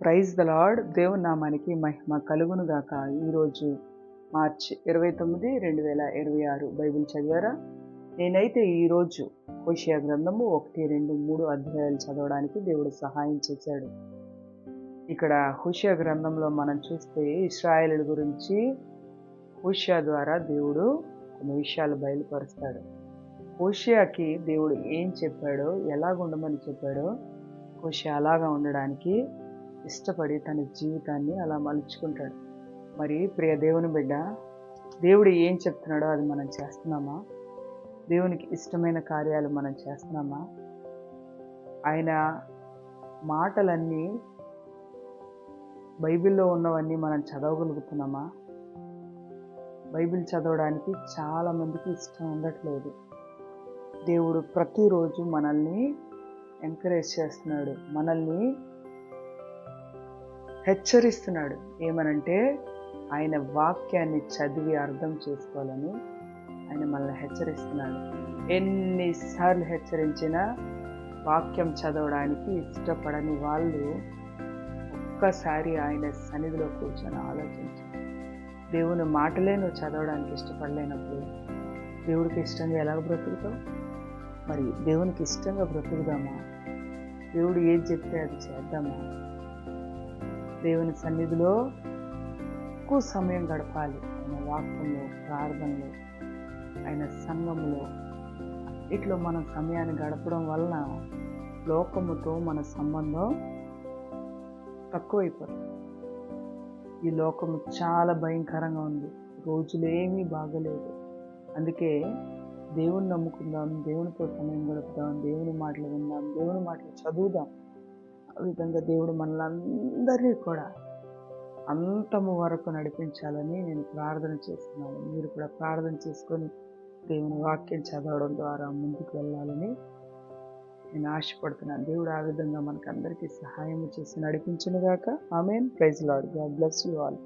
Praise the lord. దేవుని నామానికి మహిమ కలుగును గాక. ఈరోజు మార్చి 29, 2026 బైబిల్ చదివారా? నేనైతే ఈరోజు హోషేయ గ్రంథము 1, 2, 3 అధ్యాయాలు చదవడానికి దేవుడు సహాయం చేశాడు. ఇక్కడ హోషేయ గ్రంథంలో మనం చూస్తే ఇశ్రాయేలు గురించి హోషేయ ద్వారా దేవుడు కొన్ని విషయాలు బయలుపరుస్తాడు. హోషేయకి దేవుడు ఏం చెప్పాడో, ఎలాగుండమని చెప్పాడో, హోషేయ అలాగా ఉండడానికి ఇష్టపడి తన జీవితాన్ని అలా మలుచుకుంటాడు. మరి ప్రియ దేవుని బిడ్డ, దేవుడు ఏం చెప్తున్నాడో అది మనం చేస్తున్నామా? దేవునికి ఇష్టమైన కార్యాలు మనం చేస్తున్నామా? ఆయన మాటలన్నీ బైబిల్లో ఉన్నవన్నీ మనం చదవగలుగుతున్నామా? బైబిల్ చదవడానికి చాలామందికి ఇష్టం ఉండట్లేదు. దేవుడు ప్రతిరోజు మనల్ని ఎంకరేజ్ చేస్తున్నాడు, మనల్ని హెచ్చరిస్తున్నాడు. ఏమనంటే ఆయన వాక్యాన్ని చదివి అర్థం చేసుకోవాలని ఆయన మనల్ని హెచ్చరిస్తున్నాడు. ఎన్నిసార్లు హెచ్చరించినా వాక్యం చదవడానికి ఇష్టపడని వాళ్ళు ఒక్కసారి ఆయన సన్నిధిలో కూర్చొని ఆలోచించు. దేవుని మాటలే నువ్వు చదవడానికి ఇష్టపడలేనప్పుడు దేవుడికి ఇష్టంగా ఎలా బ్రతుకుతావు? మరి దేవునికి ఇష్టంగా బ్రతుకుదామా? దేవుడు ఏది చెప్తే అది చేద్దామా? దేవుని సన్నిధిలో ఎక్కువ సమయం గడపాలి. ఆయన వాక్యంలో, ప్రార్థనలో, ఆయన సంఘంలో, ఇట్లా మనం సమయాన్ని గడపడం వలన లోకముతో మన సంబంధం తక్కువైపోతుంది. ఈ లోకము చాలా భయంకరంగా ఉంది, రోజులేమీ బాగలేదు. అందుకే దేవుని నమ్ముకుందాం, దేవునితో సమయం గడుపుదాం, దేవుని మాటలు విందాం, దేవుని మాటలు చదువుదాం. ఆ విధంగా దేవుడు మనలందరినీ కూడా అంతము వరకు నడిపించాలని నేను ప్రార్థన చేస్తున్నాను. మీరు కూడా ప్రార్థన చేసుకొని దేవుని వాక్యం చదవడం ద్వారా ముందుకు వెళ్ళాలని నేను ఆశపడుతున్నాను. దేవుడు ఆ విధంగా మనకు అందరికీ సహాయం చేసి నడిపించును గాక. ఆమేన్. Praise Lord. God bless you all.